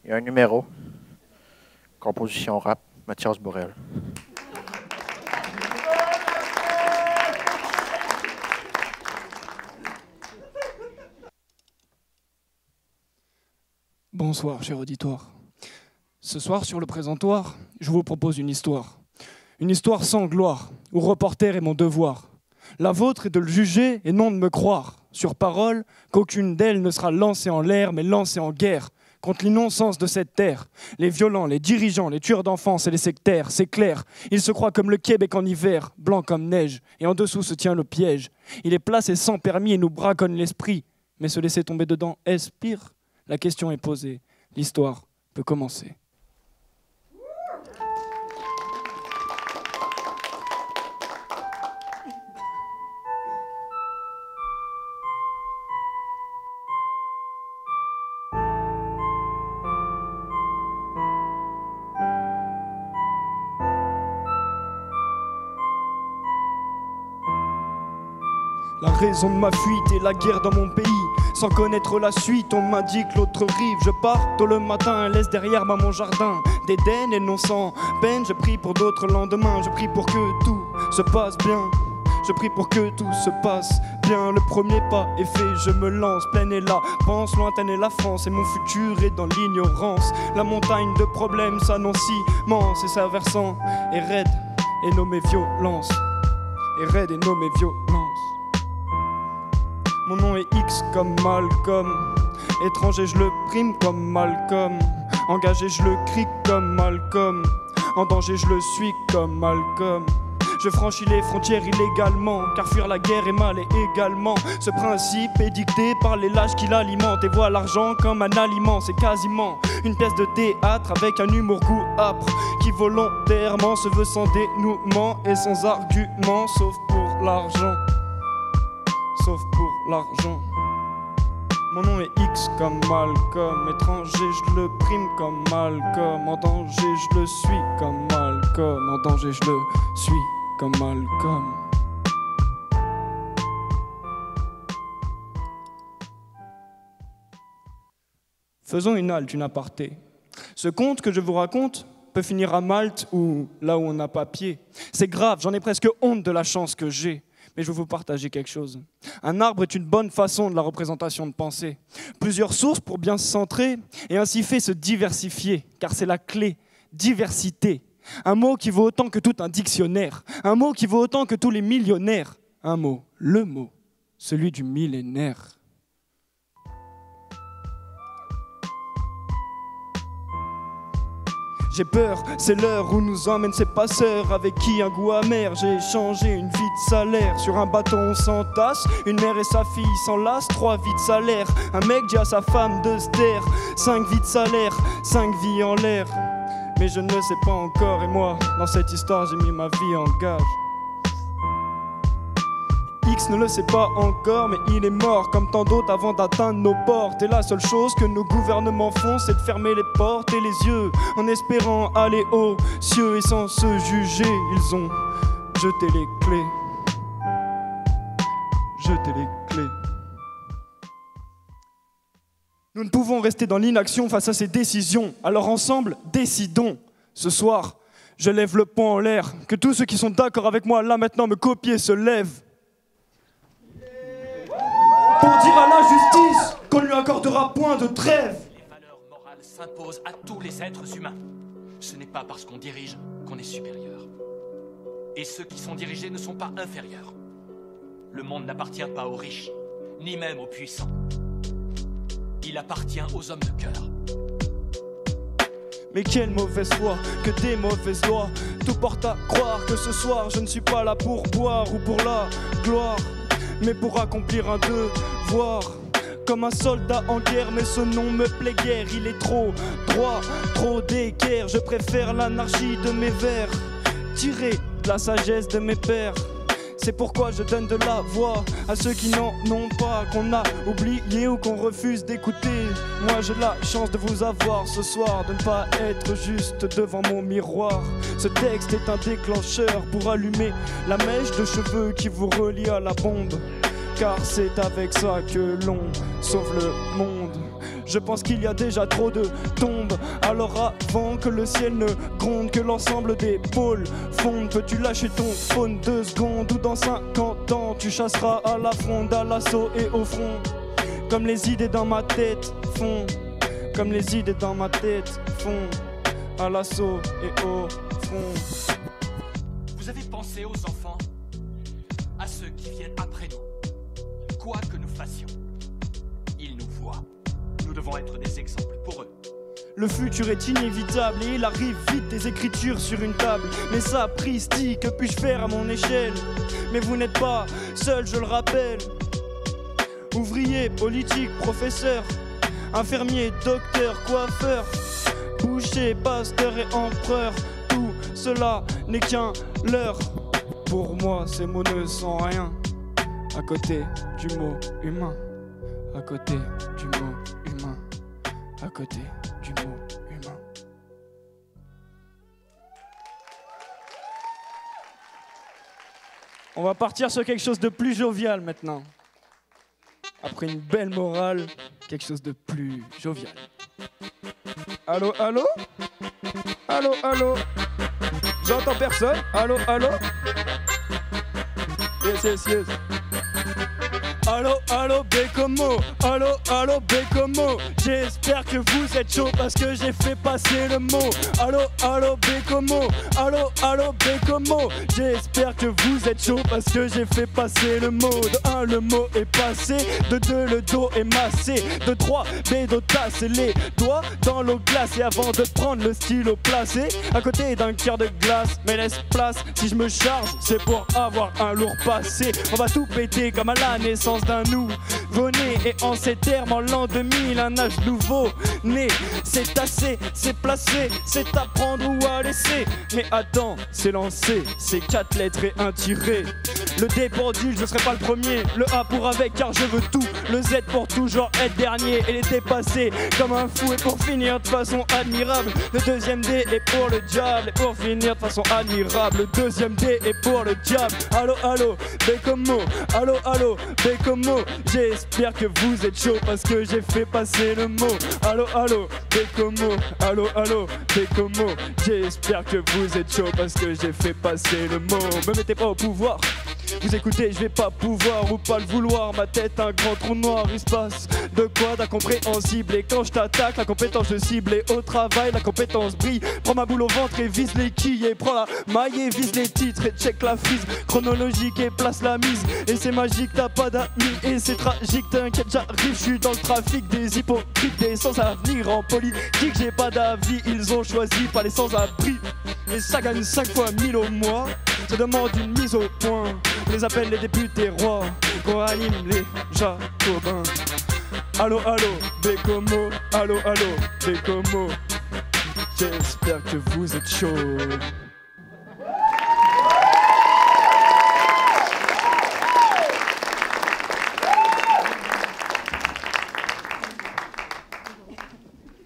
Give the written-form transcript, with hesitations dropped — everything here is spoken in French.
et un numéro. Composition rap, Mathias Borel. Bonsoir, cher auditoire. Ce soir, sur le présentoir, je vous propose une histoire. Une histoire sans gloire, où reporter est mon devoir. La vôtre est de le juger et non de me croire. Sur parole, qu'aucune d'elles ne sera lancée en l'air, mais lancée en guerre. Contre l'innocence de cette terre. Les violents, les dirigeants, les tueurs d'enfants et les sectaires, c'est clair. Ils se croient comme le Québec en hiver, blanc comme neige. Et en dessous se tient le piège. Il est placé sans permis et nous braconne l'esprit. Mais se laisser tomber dedans, est-ce pire ? La question est posée. L'histoire peut commencer. La raison de ma fuite est la guerre dans mon pays. Sans connaître la suite, on m'indique l'autre rive. Je pars tôt le matin, laisse derrière moi mon jardin d'Éden et non sans peine. Je prie pour d'autres lendemains, je prie pour que tout se passe bien. Je prie pour que tout se passe bien. Le premier pas est fait, je me lance. Pleine est la pense, lointaine est la France. Et mon futur est dans l'ignorance. La montagne de problèmes s'annonce immense. Et sa versant est raide et nommé violence. Et raide et nommé violence. Mon nom est X comme Malcolm. Étranger je le prime comme Malcolm. Engagé je le crie comme Malcolm. En danger je le suis comme Malcolm. Je franchis les frontières illégalement, car fuir la guerre est mal et également. Ce principe est dicté par les lâches qui l'alimentent et voient l'argent comme un aliment. C'est quasiment une pièce de théâtre avec un humour goût âpre qui volontairement se veut sans dénouement et sans argument, sauf pour l'argent. Sauf pour l'argent. Mon nom est X comme Malcolm. Étranger je le prime comme Malcolm. En danger je le suis comme Malcolm. En danger je le suis comme Malcolm. Faisons une halte, une aparté. Ce conte que je vous raconte peut finir à Malte ou là où on n'a pas pied. C'est grave, j'en ai presque honte de la chance que j'ai. Mais je vais vous partager quelque chose. Un arbre est une bonne façon de la représentation de pensée. Plusieurs sources pour bien se centrer et ainsi fait se diversifier, car c'est la clé, diversité. Un mot qui vaut autant que tout un dictionnaire, un mot qui vaut autant que tous les millionnaires. Un mot, le mot, celui du millénaire. J'ai peur, c'est l'heure où nous emmènent ces passeurs avec qui un goût amer. J'ai échangé une vie de salaire. Sur un bateau on s'entasse, une mère et sa fille s'enlacent. 3 vies de salaire, un mec dit à sa femme de se taire. 5 vies de salaire, 5 vies en l'air. Mais je ne le sais pas encore et moi, dans cette histoire j'ai mis ma vie en gage. X ne le sait pas encore, mais il est mort comme tant d'autres avant d'atteindre nos portes. Et la seule chose que nos gouvernements font, c'est de fermer les portes et les yeux, en espérant aller aux cieux. Et sans se juger, ils ont jeté les clés. Jeté les clés. Nous ne pouvons rester dans l'inaction face à ces décisions. Alors ensemble, décidons. Ce soir, je lève le poing en l'air. Que tous ceux qui sont d'accord avec moi, là maintenant, me copient, se lèvent. Pour dire à la justice qu'on lui accordera point de trêve. Les valeurs morales s'imposent à tous les êtres humains. Ce n'est pas parce qu'on dirige qu'on est supérieur. Et ceux qui sont dirigés ne sont pas inférieurs. Le monde n'appartient pas aux riches, ni même aux puissants. Il appartient aux hommes de cœur. Mais quelle mauvaise foi, que des mauvaises lois. Tout porte à croire que ce soir je ne suis pas là pour boire ou pour la gloire, mais pour accomplir un devoir. Comme un soldat en guerre, mais ce nom me plaît guère. Il est trop droit, trop d'équerre. Je préfère l'anarchie de mes vers, tiré de la sagesse de mes pères. C'est pourquoi je donne de la voix à ceux qui n'en ont pas, qu'on a oublié ou qu'on refuse d'écouter. Moi j'ai la chance de vous avoir ce soir, de ne pas être juste devant mon miroir. Ce texte est un déclencheur pour allumer la mèche de cheveux qui vous relie à la bombe. Car c'est avec ça que l'on sauve le monde. Je pense qu'il y a déjà trop de tombes. Alors avant que le ciel ne gronde, que l'ensemble des pôles fondent, peux-tu lâcher ton phone 2 secondes ou dans 50 ans tu chasseras à la fronde, à l'assaut et au front. Comme les idées dans ma tête font, comme les idées dans ma tête font, à l'assaut et au front. Vous avez pensé aux enfants, à ceux qui viennent après nous. Quoi que nous fassions, ils nous voient. Nous devons être des exemples pour eux. Le futur est inévitable et il arrive vite, des écritures sur une table. Mais ça, Pristi, que puis-je faire à mon échelle? Mais vous n'êtes pas seul, je le rappelle. Ouvrier, politique, professeur, infirmier, docteur, coiffeur, boucher, pasteur et empereur, tout cela n'est qu'un leurre. Pour moi, ces mots ne sont rien à côté du mot humain, à côté du mot humain, à côté du mot humain. On va partir sur quelque chose de plus jovial maintenant. Après une belle morale, quelque chose de plus jovial. Allô, allô? Allô, allô? J'entends personne. Allô, allô? Yes, yes, yes. Allô, allô, Bécomo, allô, allô, Bécomo. J'espère que vous êtes chaud parce que j'ai fait passer le mot. Allô, allô, Bécomo, allô, allô, Bécomo. J'espère que vous êtes chaud parce que j'ai fait passer le mot. De 1, le mot est passé. De 2, le dos est massé. De 3, bédo tassé les doigts dans l'eau glacée avant de prendre le stylo placé à côté d'un cœur de glace. Mais laisse place, si je me charge, c'est pour avoir un lourd passé. On va tout péter comme à la naissance d'un nouveau-né. Et en ces termes, en l'an 2000, un âge nouveau né. C'est assez, c'est placé, c'est à prendre ou à laisser. Mais attends, c'est lancé, c'est 4 lettres et un tiré. Le D pour deal, je serai pas le premier. Le A pour avec, car je veux tout. Le Z pour toujours être dernier et les dépasser comme un fou. Et pour finir de façon admirable, le deuxième D est pour le diable. Et pour finir de façon admirable, le deuxième D est pour le diable. Allô, allô, Bécomo, allô, allô, Bécomo. J'espère que vous êtes chaud parce que j'ai fait passer le mot. Allô, allô, Bécomo, allô, allô, Bécomo. J'espère que vous êtes chaud parce que j'ai fait passer le mot. Me mettez pas au pouvoir. Vous écoutez, je vais pas pouvoir ou pas le vouloir. Ma tête un grand trou noir, il se passe de quoi d'incompréhensible. Et quand je t'attaque, la compétence de cible et au travail, la compétence brille. Prends ma boule au ventre et vise les quilles. Et prends la maille et vise les titres et check la frise chronologique et place la mise. Et c'est magique, t'as pas d'amis et c'est tragique. T'inquiète, j'arrive, je suis dans le trafic des hypocrites, des sans avenir en politique. J'ai pas d'avis, ils ont choisi pas les sans-abri. Et ça gagne 5 fois 1000 au mois. Ça demande une mise au point. On les appelle les députés rois, qu'on anime les jacobins. Allô, allô, Bécomo, allô, allô, Bécomo. J'espère que vous êtes chaud.